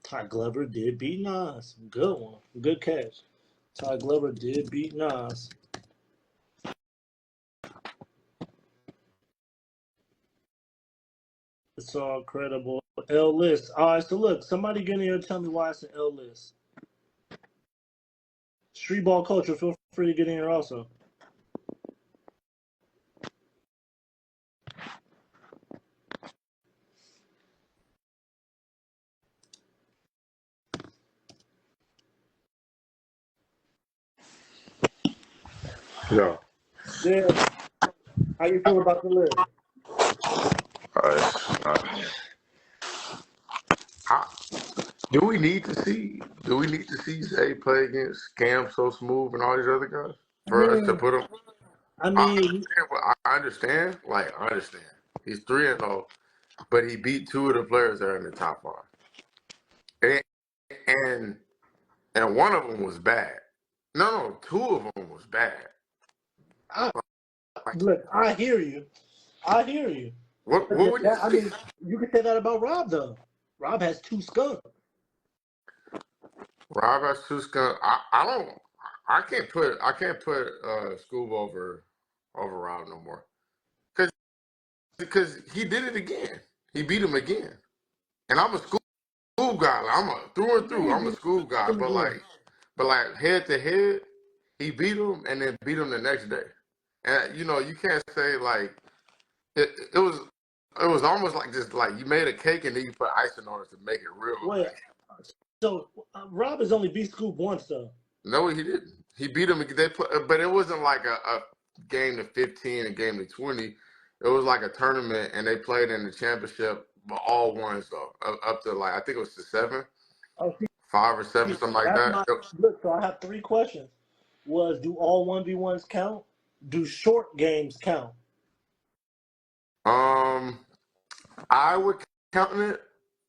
Ty Glover did beat Nas. Good one. Good catch. Ty Glover did beat Nas. It's all credible. L list. All right, so look, somebody get in here and tell me why it's an L list. Streetball culture, feel free to get in here also. Yeah. Yeah. How you feel about the list? Do we need to see Zay play against Cam So Smooth and all these other guys for us to put him? I mean, I understand. Like I understand. He's 3-0, but he beat two of the players that are in the top 5, and one of them was bad. No, two of them was bad. look, I hear you. I hear you. What would you say? I mean, you can say that about Rob though. Rob has 2 skunks. Rob has 2 skunks. I can't put Scoob over Rob no more. Because he did it again. He beat him again. And I'm a Scoob guy. I'm a through and through. I'm a Scoob guy. But like head to head, he beat him and then beat him the next day. And you can't say like it was almost like just like you made a cake and then you put icing on it to make it real. Wait, so Rob has only beat Scoop once though. No, he didn't. He beat him. But it wasn't like a game to 15, a game to 20. It was like a tournament, and they played in the championship, but all ones though, up to like I think it was to 7, 5 or 7, something like that. Look, so I have 3 questions. Do all 1v1s count? Do short games count? I would count it.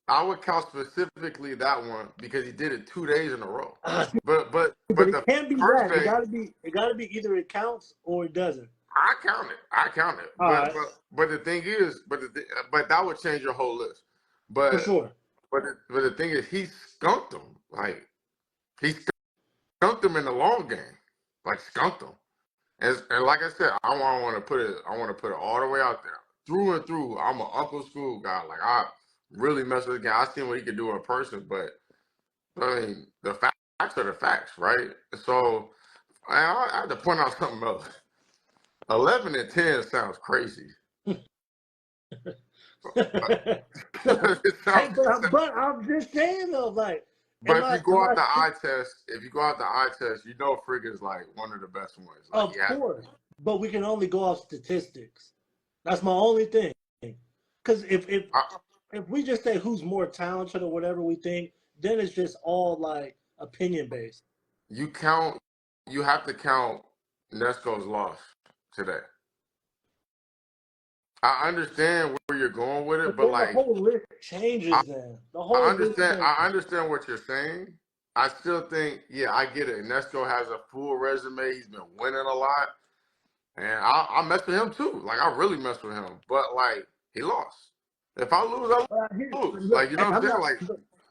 I would count specifically that one because he did it 2 days in a row. But it can't be that. It gotta be either it counts or it doesn't. I count it. But the thing is, but that would change your whole list. But for sure. But the thing is, he skunked them. Like he skunked them in the long game. Like skunked them. And like I said, I want to put it all the way out there. Through and through, I'm an Uncle School guy. Like I really mess with the guy. I seen what he could do in person, but I mean the facts are the facts, right? So I have to point out something else. 11-10 sounds crazy. But I'm just saying though, like. But if you go out the eye test, you know Frick is like one of the best ones. Like, of course, but we can only go off statistics. That's my only thing. Because if we just say who's more talented or whatever we think, then it's just all like opinion based. You have to count Nesco's loss today. I understand where you're going with it, but like the whole list changes. I understand what you're saying. I still think, yeah, I get it. Nesco has a full resume. He's been winning a lot, and I mess with him too. Like I really mess with him, but like he lost. If I lose, I lose. Like you know what I'm saying? Like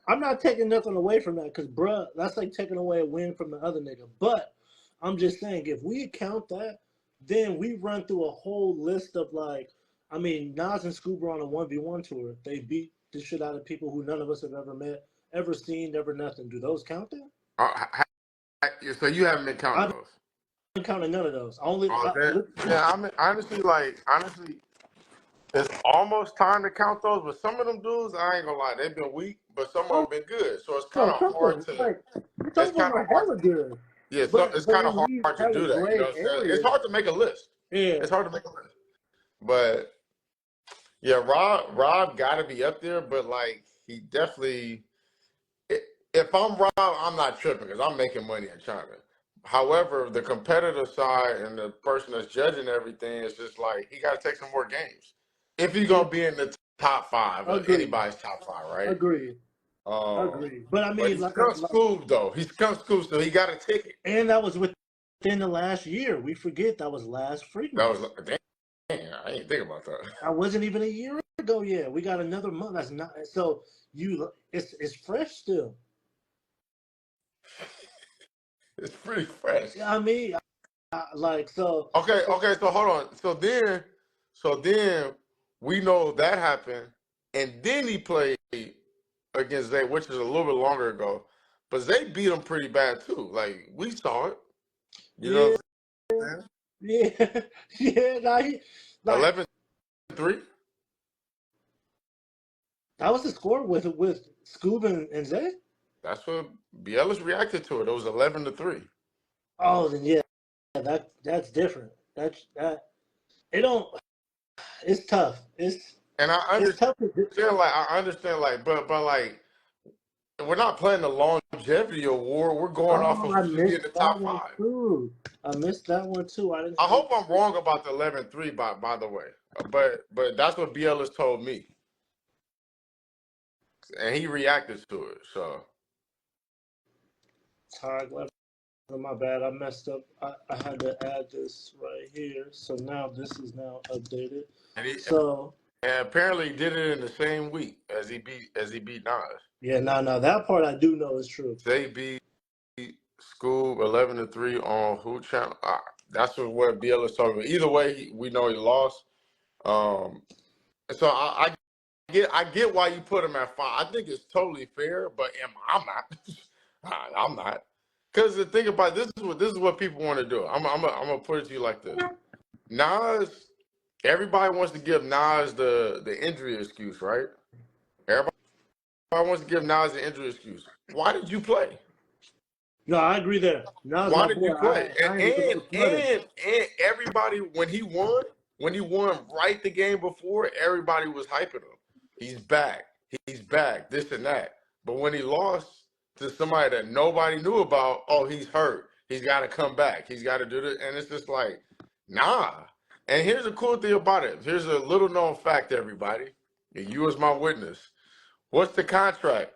I'm not taking nothing away from that because, bruh, that's like taking away a win from the other nigga. But I'm just saying, if we count that, then we run through a whole list of like. I mean, Nas and Scoop were on a 1v1 tour. They beat the shit out of people who none of us have ever met, ever seen, never nothing. Do those count then? So you haven't been counting those? I haven't counted none of those. I mean, honestly, it's almost time to count those. But some of them dudes, I ain't gonna lie, they've been weak, but some of them been good. So it's kind of hard to. It's kind of hard. Good. Yeah, so it's kind of hard to do that. You know what I'm saying? It's hard to make a list. Yeah, it's hard to make a list. But yeah, Rob got to be up there, but like he definitely. If I'm Rob, I'm not tripping because I'm making money in China. However, the competitive side and the person that's judging everything is just like he got to take some more games if he's gonna be in the top 5 of anybody's top 5, right? Agreed. But I mean, he's Scoob though. He's Scoob, so he got a ticket. And that was within the last year. We forget that was last freaking. That was damn. I didn't think about that. That wasn't even a year ago yet. We got another month. That's not so. it's fresh still. It's pretty fresh. Yeah, I mean, like so. Okay, okay. So hold on. So then we know that happened, and then he played against Zay, which is a little bit longer ago. But Zay beat him pretty bad too. Like we saw it. You know Yeah, what I'm saying? yeah, yeah. Like 11-3. that was the score with Scoob and Zay. That's what Bielis reacted to it. It was 11-3. Oh, then yeah, that's different. That it don't. It's tough. And I It's understand, tough to do. like, but like, we're not playing the longevity award. We're going off Oh, of I who should be in missed the that top one five. too. I missed that one too. I didn't I have. hope I'm wrong about the 11-3, by the way. But that's what Bielis told me, and he reacted to it. So Tag left. My bad. I messed up. I had to add this right here. So now this is now updated. and he So and apparently he did it in the same week as he beat Nas. yeah, no, that part I do know is true. They beat Scoob 11-3 on who channel? That's what Bielis told me. Either way, we know he lost. Um, so I get why you put him at 5. I think it's totally fair, but I'm not. I'm not. Because the thing about this is what people want to do. I'm gonna put it to you like this. Nas, everybody wants to give Nas the injury excuse, right? Everybody wants to give Nas the injury excuse. Why did you play? No, I agree there. Now's Why my did boy. you play? I ain't even gonna flood him. And everybody, when he won right the game before, everybody was hyping him. He's back. He's back. This and that. But when he lost to somebody that nobody knew about, oh, he's hurt. He's got to come back. He's got to do this, and it's just like, nah. And here's the cool thing about it. Here's a little known fact, everybody. And you as my witness. What's the contract?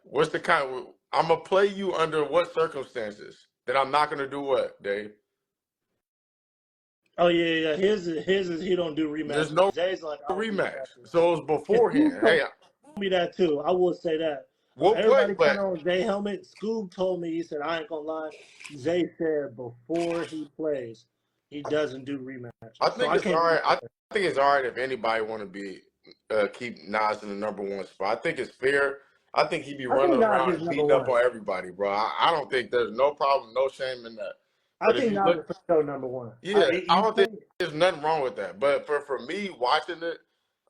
I'm gonna play you under what circumstances that I'm not gonna do what, Dave? Oh yeah. His is he don't do There's rematches. no Jay's like I don't do rematch. rematches. So it was And Scoob beforehand. told Hey, me that too. I will say that. we'll play, Everybody kind but of on Jay helmet. Scoob told me, he said I ain't gonna lie. Zay said before he plays, he doesn't do I rematches. So think I it's all can't be right. I mad. think it's all right if anybody want to be keep Nas in the number one spot. I think it's fair. I think he be I running think Nas around is and number beating up one. on everybody, bro. I don't think there's no problem, no shame in that. I But if think you Nas look, is for sure number one. yeah, I You don't think can't. there's nothing wrong with that. But for me watching it,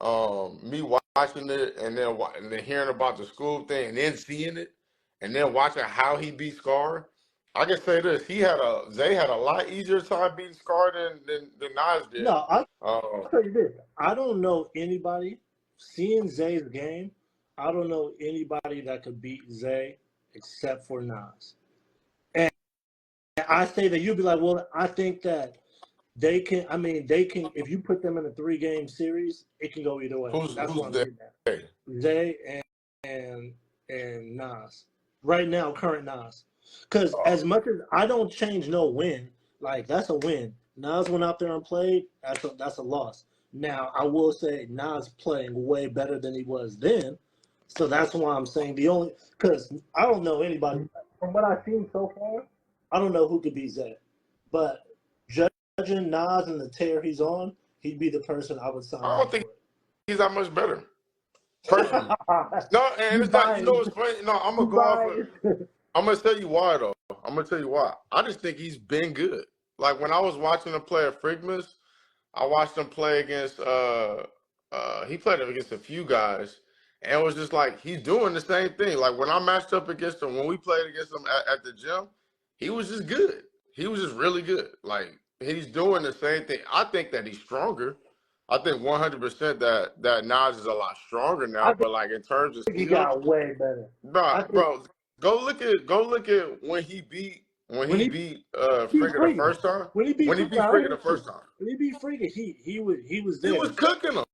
and then hearing about the school thing and then seeing it and then watching how he beat Scar, I can say this: Zay had a lot easier time beating Scar than Nas did. No, I'll Um, tell you this. I don't know anybody seeing Zay's game. I don't know anybody that could beat Zay except for Nas. And I say that you'll be like, well, I think that they can. I mean, they can. If you put them in a 3-game series, it can go either way. That's who's what I'm there? getting at. Zay and and Nas right now, current Nas. Because as much as I don't change no win, like that's a win. Nas went out there and played. That's a loss. Now I will say Nas playing way better than he was then. So that's why I'm saying the only because I don't know anybody from what I've seen so far. I don't know who could beat Zay, but judging Nas and the tear he's on, he'd be the person I would sign I up don't think for he's that much better, personally. it. No, and You it's not. You know biased. what's funny? No, I'm gonna You go off of. biased. I'm gonna tell you why though. I'm gonna tell you why. I just think he's been good. Like when I was watching him play at Frigmas, I watched him play against he played against a few guys and it was just like he's doing the same thing. Like when I matched up against him, when we played against him at the gym, he was just good. He was just really good. Like he's doing the same thing. I think that he's stronger. I think 100% that Nas is a lot stronger now, I but like in terms of think he skill, got way better. bro, I think bro, go look at when when he he beat beat Frigga the Freaky, first time. when he beat When he Freaky, beat I Frigga the agree with you. first time. When he beat Freaky, he was He there. was cooking them.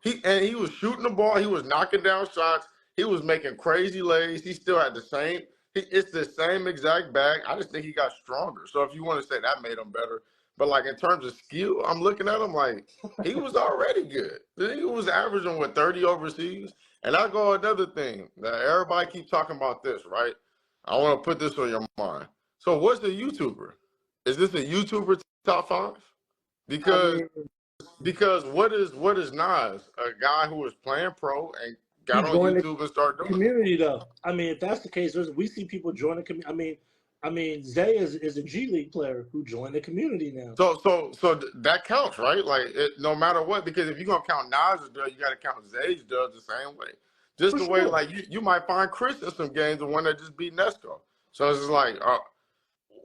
He was shooting the ball. He was knocking down shots. He was making crazy lays. He still had the same. It's the same exact bag. I just think he got stronger. So if you want to say that made him better, but like in terms of skill, I'm looking at him like he was already good. He was averaging 30 overseas. And I go another thing. Now, everybody keep talking about this, right? I want to put this on your mind. So what's a YouTuber? Is this a YouTuber top 5? I Because mean, what is Nas? A guy who was playing pro and he got on joined the YouTube and started doing it. community though. I mean, if that's the case, we see people join the community. I mean, Zay is a G League player who joined the community now. So that counts, right? Like no matter what, because if you're gonna count Nas' dub, you got to count Zay's dub the same way. Just For the way, sure. like you might find Chris in some games, the one that just beat Nesco. So it's just like,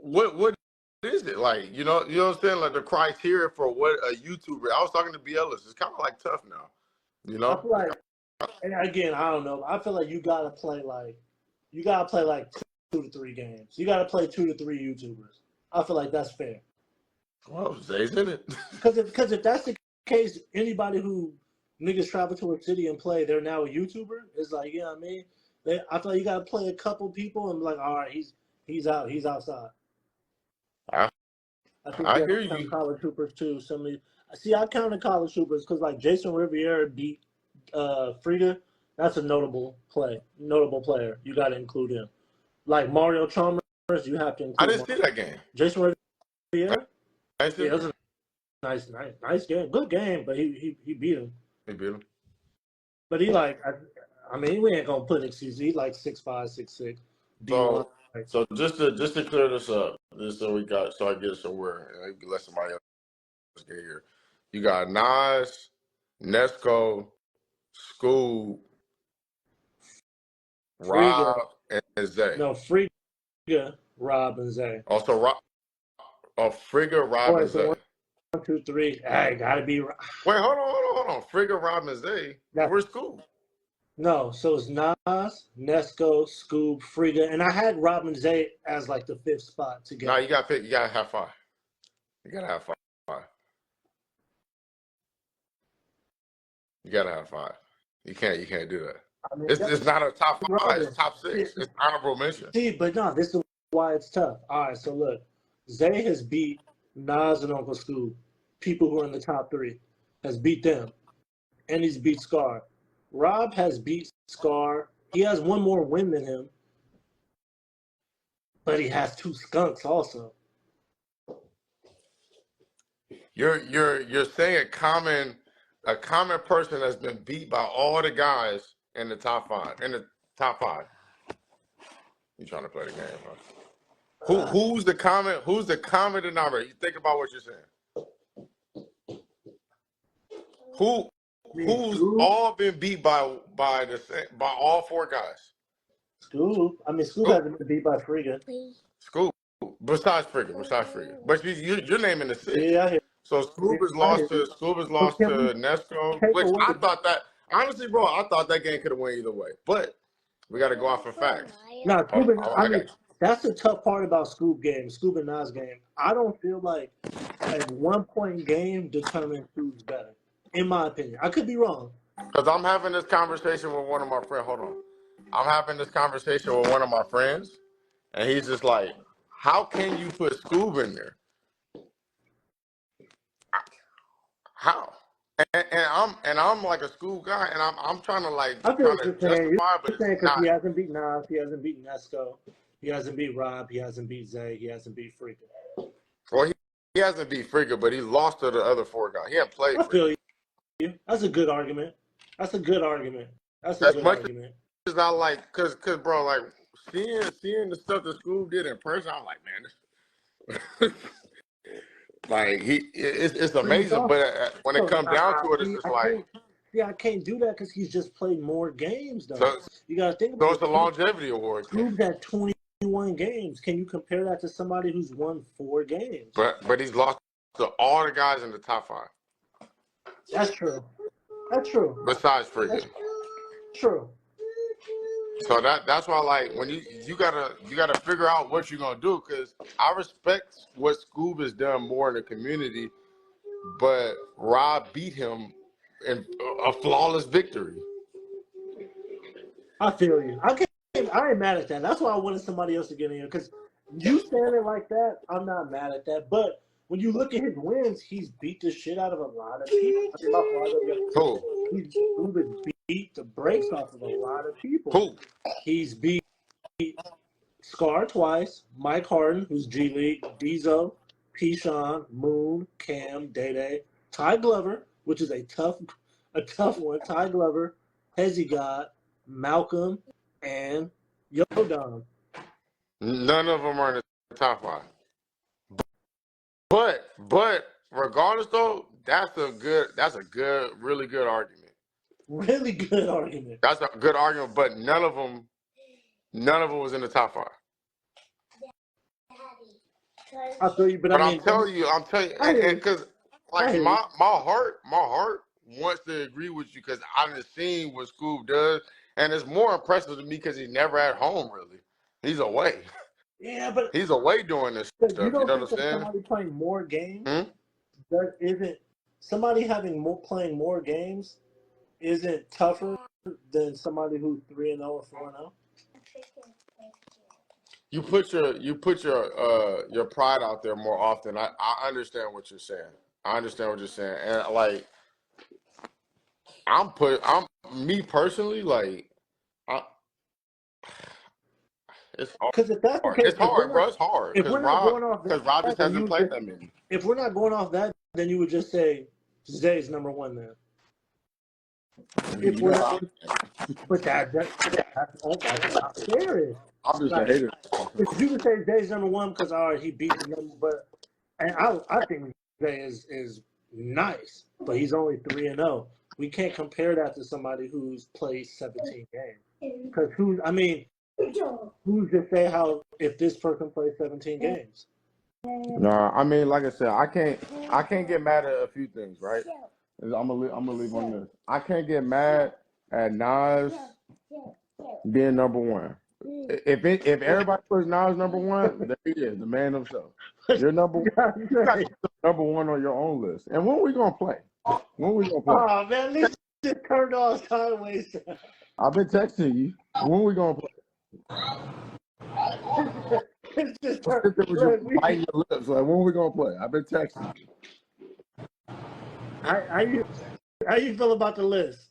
what is it like? You know what I'm saying? Like the criteria for what a YouTuber. I was talking to B. Ellis. It's kind of like tough now. You I know? feel like, and again, I don't know. I feel like you gotta play like 2 to 3 games. You gotta play 2 to 3 YouTubers. I feel like that's fair. Well, Zay's in it. Because if that's the case, anybody who niggas travel to a city and play, they're now a YouTuber. It's like, you know what I mean? I feel like you gotta play a couple people and be like, all right, he's outside. I, I think I you have hear to count you. college troopers too. I counted college troopers because like Jason Riviera beat Frida. That's a notable player. You got to include him. Like Mario Chalmers, you have to I include. didn't see that game. Jason Riviera. I didn't see Yeah, it was that. a nice game, good game, but he beat him. He beat him. But he like, I mean, we ain't gonna put excuse. He like 6'5", 6'6". D1. So just to clear this up, just so I get it somewhere, and maybe let somebody else get here. You got Nas, Nesco, Scoob, Friga. Rob, and Zay. No, Friga, Rob, and Zay. Also, Frigga, Rob, Boy, and so Zay. 1, 2, 3. Hey, gotta be. Wait, hold on. Frigga, Rob, and Zay. Where's Scoob? No, so it's Nas, Nesco, Scoob, Friga, and I had Robin Zay as like the 5th spot to get. No, you got to pick. You got to have 5. You got to have 5. You got to have 5. You can't do that. I mean, it's not a top 5. It's top 6. It's honorable mention. See, but no, this is why it's tough. All right, so look, Zay has beat Nas and Uncle Scoob, people who are in the top 3, has beat them, and he's beat Scar. Rob has beat Scar. He has one more win than him, but he has 2 skunks also. You're saying a common person that's been beat by all the guys in the top 5. You trying to play the game, huh? Who's the common denominator? You think about what you're saying. Who's all been beat by all 4 guys? Scoob. I mean, Scoob hasn't been beat by Friga. Scoob. Besides Frigga. But you're naming the 6. Yeah, so Scoob has lost to Nesco. Which I thought that honestly, bro, I thought that game could have went either way. But we got to go off for facts. No, Scoob. That's the tough part about Scoob and Nas game. I don't feel like a 1-point game determines who's better. In my opinion, I could be wrong. Because I'm having this conversation with one of my friends. Hold on. I'm having this conversation with one of my friends, and he's just like, how can you put Scoob in there? How? And I'm like a Scoob guy, and I'm trying to like justify, but it's not. He hasn't beat Nas, he hasn't beat Nesco, he hasn't beat Rob, he hasn't beat Zay, he hasn't beat Frigga. Well, he hasn't beat Frigga, but he lost to the other 4 guys. He hasn't played. I feel you. That's a good argument. As much as I like, cause bro, like seeing the stuff that Scoob did in person, I'm like, man, like it's amazing. But when it comes down to it, it's just like, I can't do that because he's just played more games though. So, you gotta think about it. So it's a longevity award. Scoob's at 21 games. Can you compare that to somebody who's won 4 games? But he's lost to all the guys in the top 5. That's true. Besides Frigga. True. So that's why, like, when you gotta figure out what you're gonna do, because I respect what Scoob has done more in the community, but Rob beat him in a flawless victory. I feel you. I ain't mad at that. That's why I wanted somebody else to get in here, because you saying it like that, I'm not mad at that. But when you look at his wins, he's beat the shit out of a lot of people. Who? Scoob has beat the brakes off of a lot of people. Who? He's beat Scar twice, Mike Harden, who's G League, Diesel, Keyshawn, Moon, Cam, Day, Ty Glover, which is a tough one. Ty Glover, Hezzy God, Malcolm, and Yodom. None of them are in the top 5. But regardless though, that's a good, really good argument. Really good argument. That's a good argument, but none of them was in the top 5. I feel you, but But I mean, I'm telling you, because like my heart wants to agree with you because I done seen what Scoob does, and it's more impressive to me because he's never at home really. He's away. Yeah, but He's away doing this you stuff. You don't know think what I'm that saying? somebody playing more games Hmm? that isn't somebody playing more games isn't tougher than somebody who's 3-0 or 4-0? You put your pride out there more often. I understand what you're saying. I understand what you're saying, and like I'm me personally like I, it's hard. Because if that's the case, It's hard, bro. It's hard if because we're not going off Rob that, just then you hasn't would played just, that many. if we're not going off that, then you would just say Zay's number one then. If we're not, but that's not fair. I'm just a Like, hater. if you would say Zay's number one because he beat the number, but and I think Zay is nice, but he's only 3-0. We can't compare that to somebody who's played 17 games. Because who's to say how if this person plays 17 games? Nah, I mean, like I said, I can't get mad at a few things, right? I'm gonna leave on this. I can't get mad at Nas being number one. If everybody puts Nas number one, there he is, the man himself. You're number one. You got number one on your own list. And when we gonna play? Oh man, at least it turned off sideways. I've been texting you. When we gonna play? It's just biting your lips. Like, when we gonna play? I've been texting you. How you feel about the list?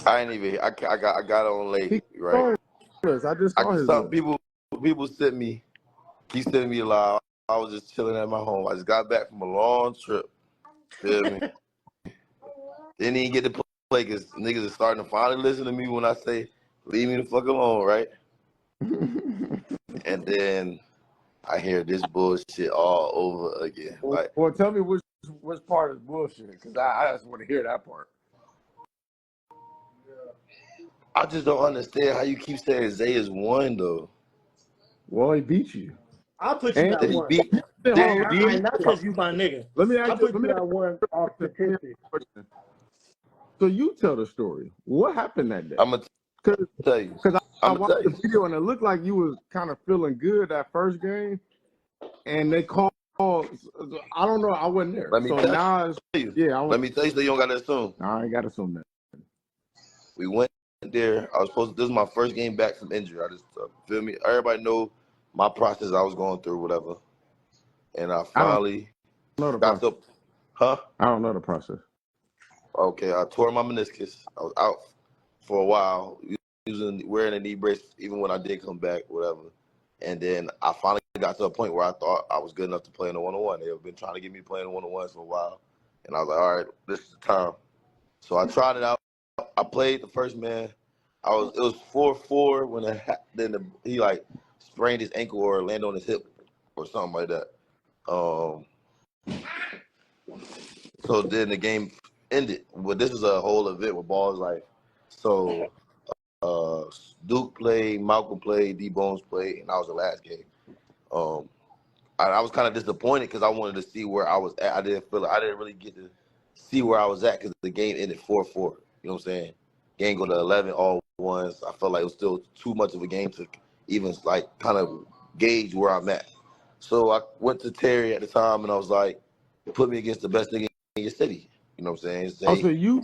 I ain't even. I got on late, right? I just saw his some list. people sent me. He sent me a lot. I was just chilling at my home. I just got back from a long trip. Feel me? Didn't even get to play because niggas are starting to finally listen to me when I say, "Leave me the fuck alone," right? And then I hear this bullshit all over again. Like, Well, tell me which part is bullshit, because I just want to hear that part. I just don't understand how you keep saying Zay is one though. Well, he beat you. I'll put you at one. Not because you my nigga. Let me ask you. Let me at one off statistics. So you tell the story. What happened that day? I'm gonna tell you. Because I watched the video and it looked like you was kind of feeling good that first game, and they called. I don't know. I wasn't there. Let me tell you. Yeah. Let me tell you so you don't gotta assume. I ain't gotta assume that. We went there. I was supposed to. This is my first game back from injury. I just feel me. Everybody know my process I was going through, whatever. And I finally got up. Huh? I don't know the process. Okay, I tore my meniscus. I was out for a while, wearing a knee brace, even when I did come back, whatever. And then I finally got to a point where I thought I was good enough to play in the one-on-one. They have been trying to get me playing in one-on-ones for a while, and I was like, all right, this is the time. So I tried it out. I played the first man. It was 4-4 when he like sprained his ankle or landed on his hip or something like that. So then the game ended. But this is a whole event with balls like so. Duke played, Malcolm played, D-Bones played, and that was the last game. I was kind of disappointed because I wanted to see where I was at. I didn't really get to see where I was at because the game ended 4-4. You know what I'm saying? Game go to 11 all ones. I felt like it was still too much of a game to even like kind of gauge where I'm at. So I went to Terry at the time and I was like, put me against the best nigga in your city. You know what I'm saying? So you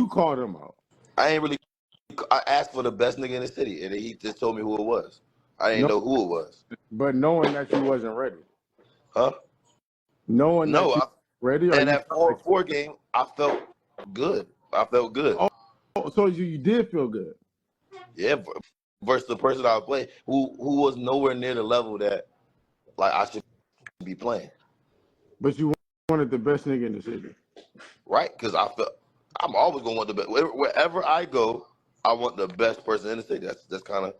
called him out. I asked for the best nigga in the city, and he just told me who it was. I didn't know who it was. But knowing that you wasn't ready. Huh? Knowing that you ready? And that 4-4 game, I felt good. Oh, So you did feel good. Yeah, versus the person I was playing who was nowhere near the level that like I should be playing. But you wanted the best nigga in the city. Right? Because I'm always gonna want the best. Wherever I go, I want the best person in the city. That's kind of,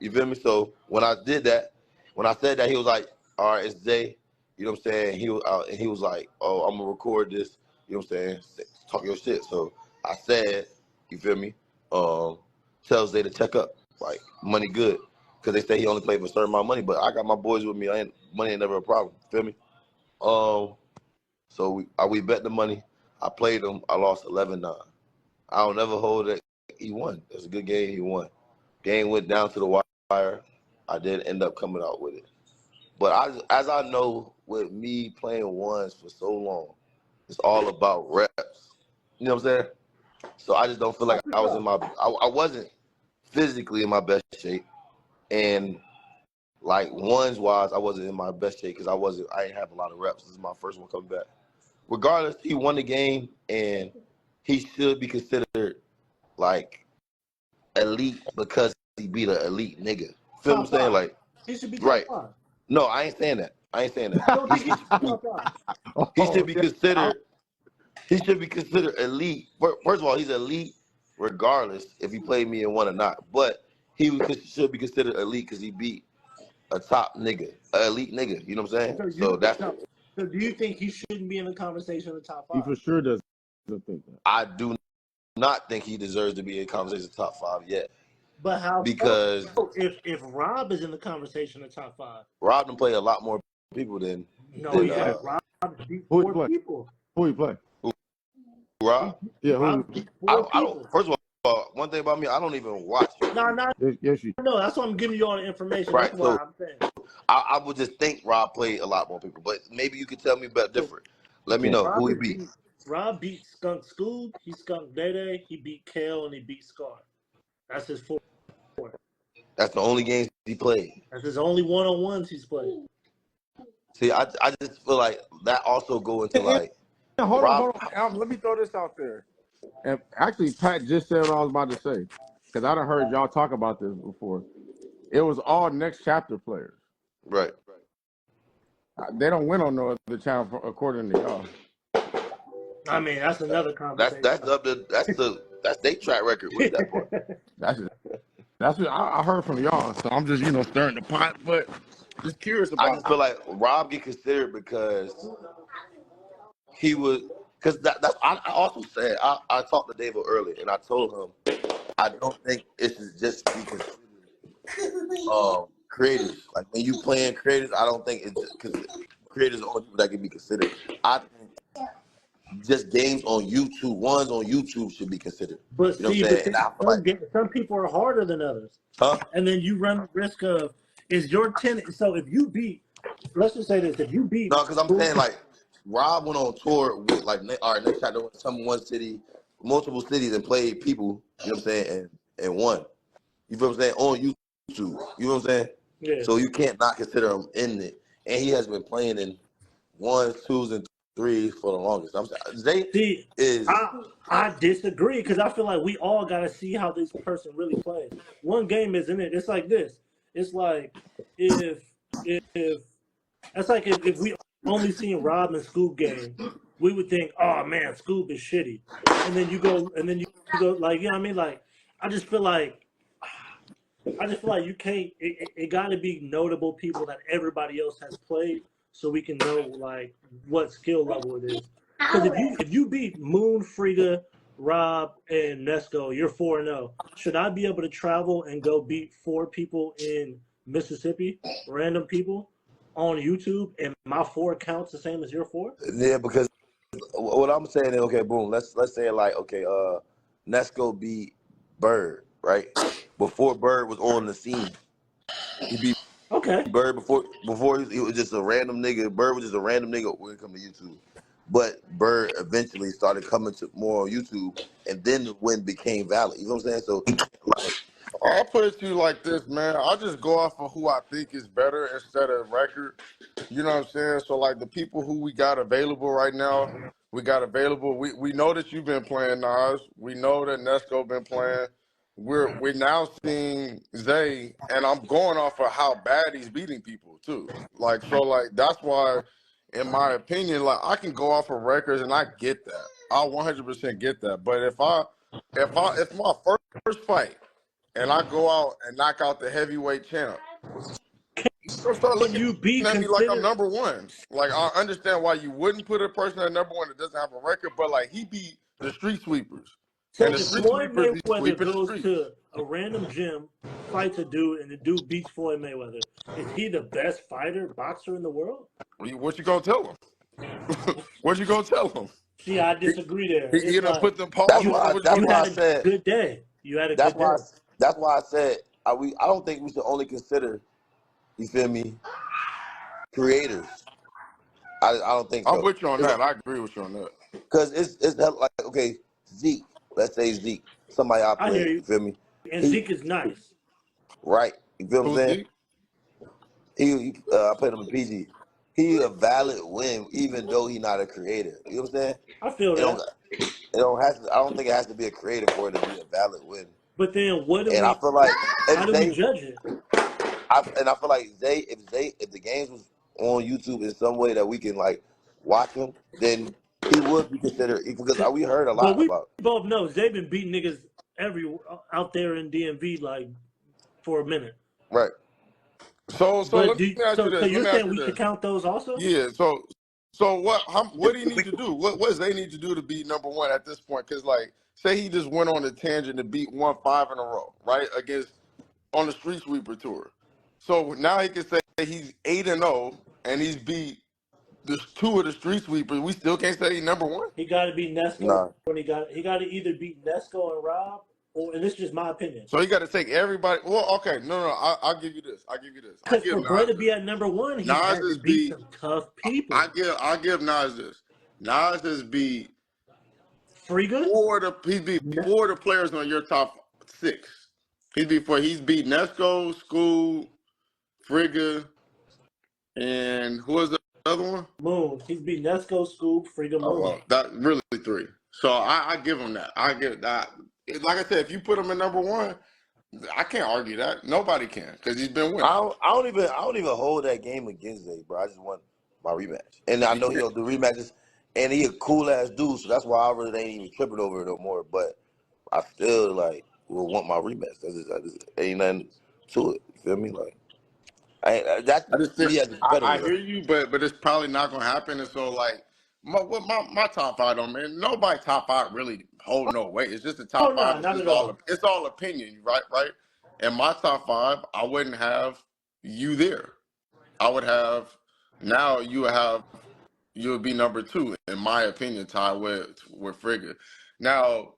you feel me? So when I did that, when I said that, he was like, "All right, it's Zay." You know what I'm saying? He was out, and he was like, "Oh, I'm gonna record this." You know what I'm saying? Talk your shit. So I said, you feel me? Tell Zay to check up, like money good, because they say he only played for a certain amount of money. But I got my boys with me. Money ain't never a problem. Feel me? So we bet the money. I played him. I lost 11-9. I don't never hold it. He won. It was a good game. He won. Game went down to the wire. I did end up coming out with it. But as I know, with me playing ones for so long, it's all about reps. You know what I'm saying? So I just don't feel like I was I wasn't physically in my best shape. And like ones wise, I wasn't in my best shape because I didn't have a lot of reps. This is my first one coming back. Regardless, he won the game and he should be considered like elite because he beat an elite nigga. Feel what I'm saying? Like, he should be top right. 5. No, I ain't saying that. You don't think he should be top 5? He should be considered. He should be considered elite. First of all, he's elite regardless if he played me and won or not. But he should be considered elite because he beat a top nigga, an elite nigga. You know what I'm saying? So do you think he shouldn't be in the conversation of the top 5? He for sure doesn't think that. I do not think he deserves to be in conversation top 5 yet. But how? Because if Rob is in the conversation of top 5, Rob done play a lot more people than. He had Rob beat 4 people. Who he play? Rob? Yeah, Rob beat 4 people. First of all, one thing about me, I don't even watch it. Yes, you. No, that's why I'm giving you all the information. Right, That's why so I'm saying. I would just think Rob played a lot more people, but maybe you could tell me about different. Let me know who he beat. Rob beat Skunk Scoob, he skunked Day, he beat Kale, and he beat Scar. That's his 4. That's the only games he played. That's his only one-on-ones he's played. See, I just feel like that also go into like. Hold on. Let me throw this out there. And actually, Pat just said what I was about to say because I done heard y'all talk about this before. It was all next chapter players. Right. They don't win on no other channel according to y'all. I mean, that's another conversation. That's their track record with that part. That's what I heard from y'all. So I'm just stirring the pot, but just curious about. I just feel like Rob get considered because he was I also said I talked to DaveO earlier and I told him I don't think it should just be considered creators. Like when you playing creators, I don't think it's just because creators are the only people that can be considered. I think just games on YouTube, ones on YouTube should be considered. But you know see, what I'm saying? some people are harder than others. Huh? And then you run the risk of your 10. So if you beat, let's just say this, if you beat. No, because I'm saying like Rob went on tour with like all right, next time went to one city, multiple cities and played people, you know what I'm saying, and won. You feel what I'm saying? On YouTube. You know what I'm saying? Yeah. So you can't not consider him in it. And he has been playing in 1s, 2s, and 3s for the longest. I'm saying I disagree because I feel like we all gotta see how this person really plays. One game isn't it? It's like this. It's like if we only seen Rob and Scoob game, we would think, oh man, Scoob is shitty. And then you go like, you know what I mean? Like I just feel like you can't. It got to be notable people that everybody else has played, so we can know like what skill level it is. Because if you beat Moon, Frida, Rob, and Nesco, you're 4-0. Should I be able to travel and go beat 4 people in Mississippi, random people, on YouTube, and my 4 counts the same as your 4? Yeah, because what I'm saying is, okay, boom. Let's say like, okay, Nesco beat Bird, right? Before Bird was on the scene, he beat Bird before he was just a random nigga. Bird was just a random nigga when it come to YouTube. But Bird eventually started coming to more on YouTube, and then the win became valid. You know what I'm saying? So, like, I'll put it to you like this, man. I'll just go off of who I think is better instead of record. You know what I'm saying? So like the people who we got available right now, we know that you've been playing Nas. We know that Nesco been playing. We're now seeing Zay, and I'm going off of how bad he's beating people too. Like so, like that's why, in my opinion, like I can go off of records, and I get that. I 100% get that. But if my first fight, and I go out and knock out the heavyweight champ, you're gonna start Can looking you be at me like I'm considered? number one. Like I understand why you wouldn't put a person at number one that doesn't have a record, but like he beat the street sweepers, So and the if street Floyd sweepers be Mayweather sweeping the goes streets. to a random gym, fights a dude, and the dude beats Floyd Mayweather, is he the best fighter, boxer in the world? What you gonna tell him? What you gonna tell him? See, I He, disagree there. he It's gonna like put them That's pauses you on why. what you That's gonna you why do? I had a said. good day. You had a That's good why. day. That's why I said. I don't think we should only consider. You feel me? Creators. I don't think I'm so. with you on that. I agree with you on that. Because it's like okay, Zeke. Let's say Zeke. Somebody I I hear played. you. You feel me? And He Zeke is nice. right. You feel what I'm Who's saying? Zeke? I played him in PG. He a valid win, even though he not a creator. You know what I'm saying? I feel It don't. that. It don't have to. I don't think it has to be a creator for it to be a valid win. But then what do And I we? feel like How if do we Zay, judge it? I feel like if the games was on YouTube in some way that we can like watch him, then he would be considered because we heard a But lot we about. both know Zay been beating niggas every out there in DMV like for a minute. Right. So But let me ask you so this. Let you're me ask saying you we should this. count those also? Yeah. So what do you need to do? What does they need to do to be number one at this point? Because like, say he just went on a tangent and beat 1-5 in a row, right, against on the street sweeper tour. So now he can say he's 8-0 and he's beat the two of the street sweepers. We still can't say he's number one. He got to beat Nesco, Nah. and he got to either beat Nesco and Rob, or and this is just my opinion. So he got to take everybody. Well, okay, no. I'll give you this. I Because give for Bro Nas to this. be at number one, he's Nas had to is beat beat. some tough people. I give Nas this. Nas is beat Friga, he's beat Ne- four of the players on your top six. He's beat Nesco, School, Frigga, and who was the other one? Moon. He's beat Nesco, Scoop, Friga, Oh Moon. well, that really three. So I give him that. I give that. Like I said, if you put him in number one, I can't argue that. Nobody can because he's been winning. I don't even hold that game against Zay, bro. I just want my rematch, and I He know can't. he'll do rematches, and he a cool ass dude, so that's why I really ain't even tripping over it no more. But I still like will want my rematch. I just ain't nothing to it. You feel me? Like that's I just think me as a competitor. I Though. hear you, but it's probably not gonna happen. And so like my top five don't man, nobody top five really hold no weight. It's just the Oh top no, five. not at all. It's all opinion, right? Right. And my top five, I wouldn't have you there. I would have now you would be number two in my opinion, tied with Frigga. Now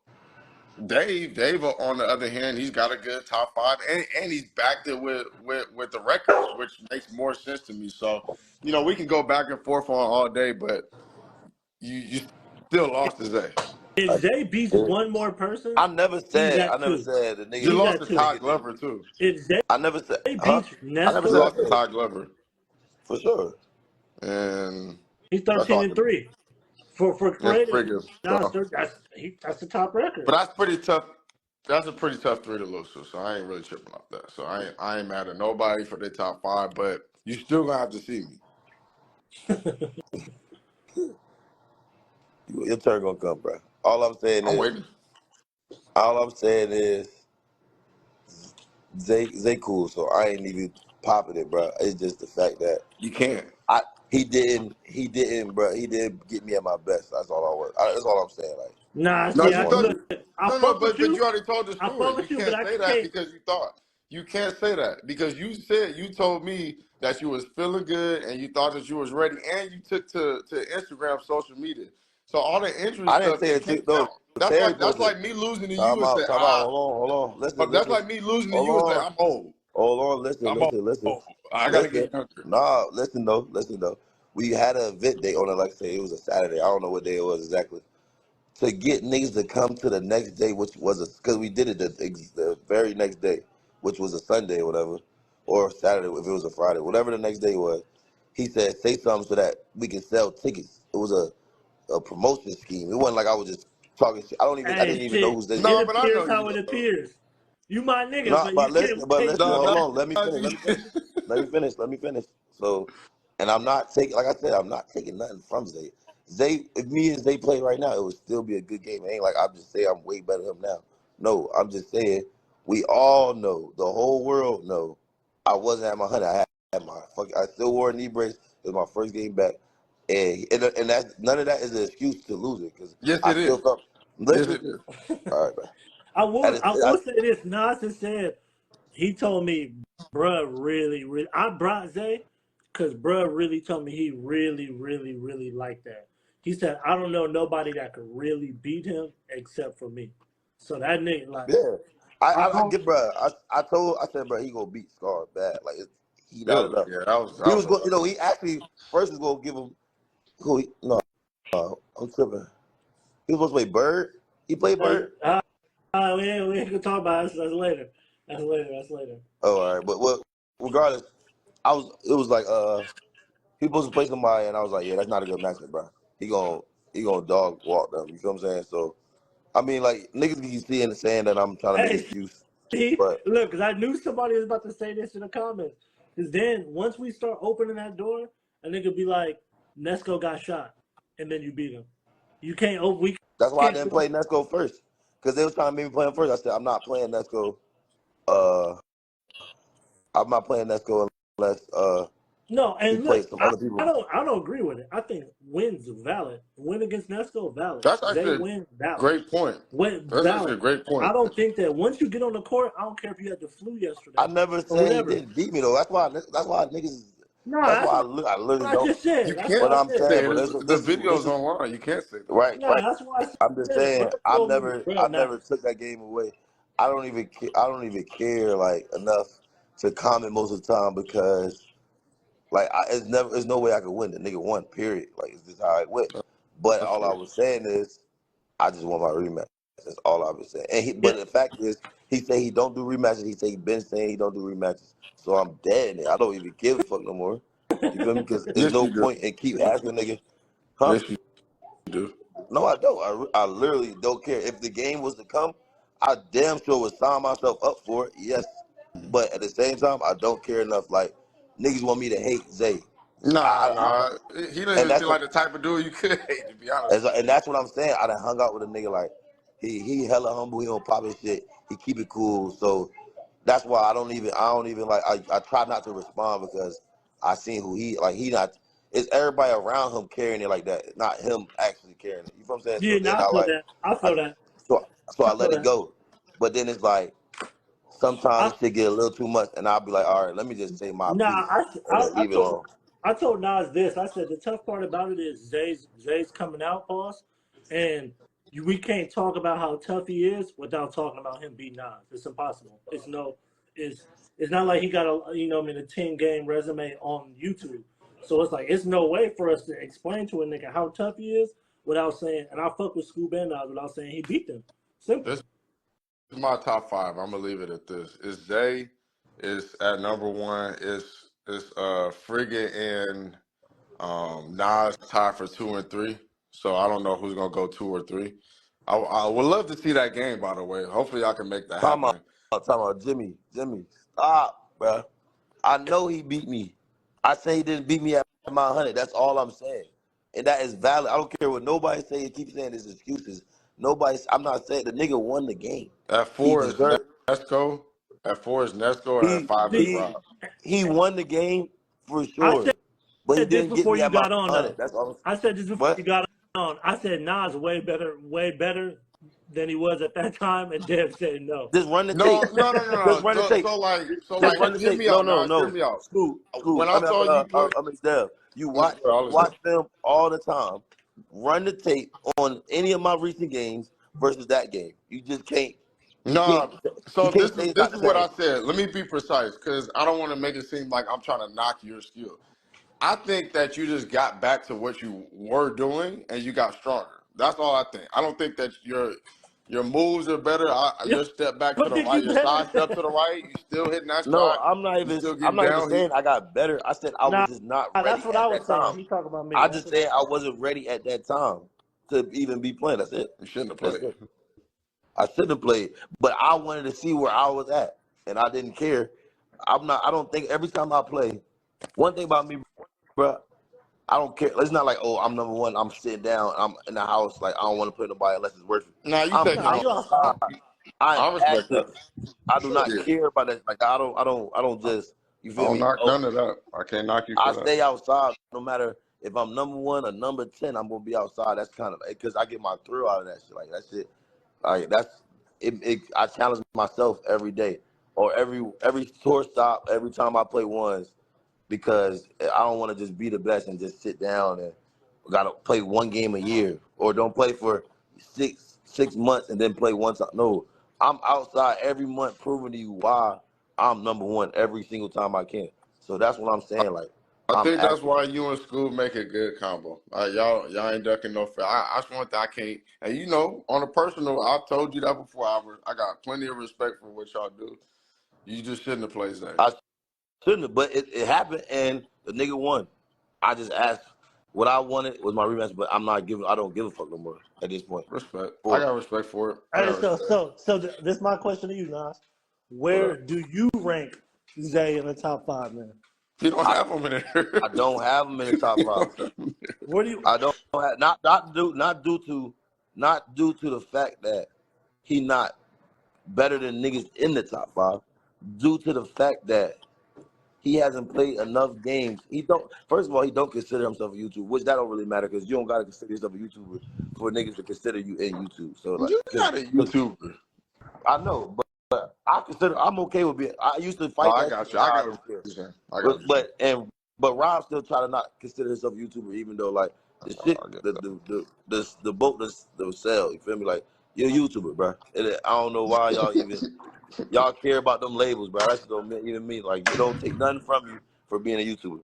Dave, on the other hand, he's got a good top five, and he's backed it with the records, which makes more sense to me. So, we can go back and forth on all day, but you still lost to Zay. If Zay beats Yeah. one more person, he's I at never two. said the nigga You He's lost at to two. Todd nigga. Glover too. If Zay I never said, huh? beats I never You said Nesco, lost to I did Todd Glover, for sure. and he's that's 13 all. and 3. For And creators, Frigga. So, that's the top record. but that's pretty tough. That's a pretty tough three to lose to. So I ain't really tripping off that. So I ain't mad at nobody for their top five, but you still gonna have to see me. Your turn gonna come, bro. I'm waiting. All I'm saying is, Zay cool, so I ain't even popping it, bro. It's just the fact that You can't. I he didn't, bro. He didn't get me at my best. That's all I was. That's all I'm saying. Like Nah, No, I see, just you want thought look, you. I No, fuck with but you you. already told the I fuck story. You with you, but can't I say that can't. because you thought. You can't say that because you told me that you was feeling good and you thought that you was ready and you took to Instagram social media. So all the injury I didn't stuff say you it. can't No, count. That's Terry like supposed to. me losing to you Time and say out. Time out. Hold on. that's Listen. like me losing to Hold you and say on. I'm old. Hold on. I'm Listen. old. I gotta Listen. get younger. Nah, listen though. Listen though. We had an event day on it. Like I say, it was a Saturday. I don't know what day it was exactly. To get niggas to come to the next day, which was because we did it the very next day, which was a Sunday or whatever, or Saturday if it was a Friday, whatever the next day was. he said say something so that we can sell tickets. It was a promotion scheme. It wasn't like I was just talking shit. I didn't Hey, even know shit. who Zay It No, was. but I know appears you how it know. appears. You my nigga, No, but you can't but take listen, No, hold shit. no. on. Let me finish. Let me finish. So, and I'm not taking, like I said, I'm not taking nothing from Zay. Zay, if me and Zay play right now, it would still be a good game. It ain't like I'm just saying I'm way better than him now. No, I'm just saying we all know, the whole world know, I wasn't at my 100. I still wore a knee brace. It was my first game back, and that's none of that is an excuse to lose it because Yes, I it still is. felt. Yes, Listen, it is. all right, man. I will say this. Nasir said he told me, bruh, really. I brought Zay because bruh really told me he really liked that. He said, I don't know nobody that could really beat him except for me. So that nigga, like, Yeah, I I don't. get, bro. I said, bro, he gonna beat Scar bad. Like he not Really? enough. Yeah, He that was was a going, tough game. he actually first was gonna give him who? No, I'm tripping. He was supposed to play Bird. He played Bird. We ain't gonna talk about it. That's later. That's later. Oh, all right, but regardless, It was like he supposed to play somebody, and I was like, yeah, that's not a good matchup, bro. He gonna he gonna dog walk them. You feel what I'm saying? So I mean, like niggas be seeing and saying that I'm trying to make an Hey, excuse, see, but look, because I knew somebody was about to say this in the comments. Because then once we start opening that door, a nigga be like, Nesco got shot, and then you beat him. You can't. Oh, we that's why I can't didn't go. play Nesco first because they was trying to make me play him first. I said I'm not playing Nesco. Uh, I'm not playing Nesco unless No, he and plays look, some other people. I don't agree with it. I think wins valid. Win against Nesco valid. That's They actually a win valid. great point. Win That's actually valid. a great I point. don't think that once you get on the court, I don't care if you had the flu I yesterday never or said he whatever. didn't beat me though. That's why niggas. No, That's that's why what I literally I don't. just said. You That's what can't I But I'm said. saying, say but it. The this video's is online. You can't say that. right, No, right. that's why I I'm just said. Bro saying, told me, bro, I nah. never took that game away. I don't even care like enough to comment most of the time because like there's no way I could win. The nigga won. Period. Like it's just how it went. But That's all I fair. was saying is I just want my rematch. That's all I was saying. Yeah, But the fact is, he say he don't do rematches. He say he been saying he don't do rematches. So I'm dead. I don't even give a fuck no more. You feel me? Because there's Yes, no you do. point in keep asking a nigga, huh? Yes, you do. No, I don't. I literally don't care. If the game was to come, I damn sure would sign myself up for it. Yes, but at the same time, I don't care enough. Like niggas want me to hate Zay, Nah, I, nah. He don't and even that's seem what like the type of dude you could hate, to be honest with and that's what I'm saying. I done hung out with a nigga like he hella humble. He don't pop his shit. He keep it cool. So that's why I don't even like I try not to respond because I seen who he like he not it's everybody around him carrying it like that, not him actually carrying it. You know what I'm saying? So yeah, no, then I feel that. I I feel that. so I I feel let it that. go. But then it's like sometimes I the shit get a little too much and I'll be like, all right, let me just say my nah. piece and then I leave it told alone. Nas this. I said the tough part about it is Zay's coming out, boss, and we can't talk about how tough he is without talking about him beating Nas. It's impossible. It's it's not like he got a 10 game resume on YouTube. So it's like it's no way for us to explain to a nigga how tough he is without saying. And I fuck with Scoop and Nas without saying he beat them. you. Simple. This is my top five. I'm gonna leave it at this. Is Zay is at number one. Is Frigga and Nas tied for two and three. So I don't know who's gonna go two or three. I would love to see that game, by the way. Hopefully, I can make that Talking happen. talking about Jimmy, stop, bruh. I know he beat me. I say he didn't beat me at my 100. That's all I'm saying. And that is valid. I don't care what nobody say. Keep saying his excuses. I'm not saying the nigga won the game. At He four is deserved. Nesco. At four is Nesco, and at He five is See, Rob. he he won the game for I sure. But he said this didn't get before me you at my got on 100. though. That's all. I said this before What? you got on. I said Nas way better than he was at that time, and Dev said no. Just run the tape. No, no, no, no, Just no. run the tape. So Just like, run the hear tape. me No, out, no, Nas. Hear no. me out. School. When I saw you play, I mean, Dev, I'll watch listen. them all the time. Run the tape on any of my recent games versus that game. You just can't. You can't. No, You so can't say it's this not the is what same. I said. Let me be precise, because I don't want to make it seem like I'm trying to knock your skill. I think that you just got back to what you were doing and you got stronger. That's all I think. I don't think that Your moves are better. Yeah, Your step back to but the did right. you Your better? side step to the right. You still hitting that No, shot. You still I'm getting not even down. saying I got better. I said I was Nah, just not that's ready what I at was that saying. time. He talking about me. I That's just what I said I said. wasn't ready at that time to even be playing. That's it. You shouldn't have That's played. it. I shouldn't have played, but I wanted to see where I was at, and I didn't care. I don't think every time I play. One thing about me, bro, I don't care. It's not like, oh, I'm number one. I'm sitting down. I'm in the house. Like I don't want to play nobody unless it's worth it. Nah, you I'm taking Nah, on. you outside. outside. I am I respect that. active. I do not Yeah. care about that. Like I don't just. You feel Don't me? knock Oh, none of that. I can't knock you I for that. stay outside no matter if I'm number one or number 10. I'm gonna be outside. That's kind of because I get my thrill out of that shit. Like that shit. Like that's it. I challenge myself every day or every tour stop. Every time I play ones because I don't want to just be the best and just sit down and gotta play one game a year or don't play for six months and then play one time. No, I'm outside every month proving to you why I'm number one every single time I can. So that's what I'm saying. Like I I'm think that's active. why you and School make a good combo. Y'all ain't ducking no fair. That's one thing I can't. And you know, on a personal, I've told you that before. I got plenty of respect for what y'all do. You just shouldn't have played Zay. I shouldn't have, but it happened and the nigga won. I just asked what I wanted was my rematch, but I don't give a fuck no more at this point. Respect. I For got respect for it. I Hey, got respect. this is my question to you, Nas. What Where up? do you rank Zay in the top five, man? You don't I, have him in there. I don't have him in the top You five. don't have him in Where do you? I don't have, not due to the fact that he not better than niggas in the top five, due to the fact that he hasn't played enough games. He don't. First of all, he don't consider himself a YouTuber, which that don't really matter because you don't gotta consider yourself a YouTuber for niggas to consider you in YouTube. So there. like, You not a cause YouTuber. I know, but I'm okay with being. I used to Oh, fight I that shit, got but you. I now I got what don't care. you're saying. I got what you're saying. But Rob still try to not consider himself a YouTuber, even though like the shit, I get that. the boat the sell. You feel me? Like you're a YouTuber, bro. I don't know why y'all care about them labels, bro. That shit don't even mean like you don't take nothing from you for being a YouTuber.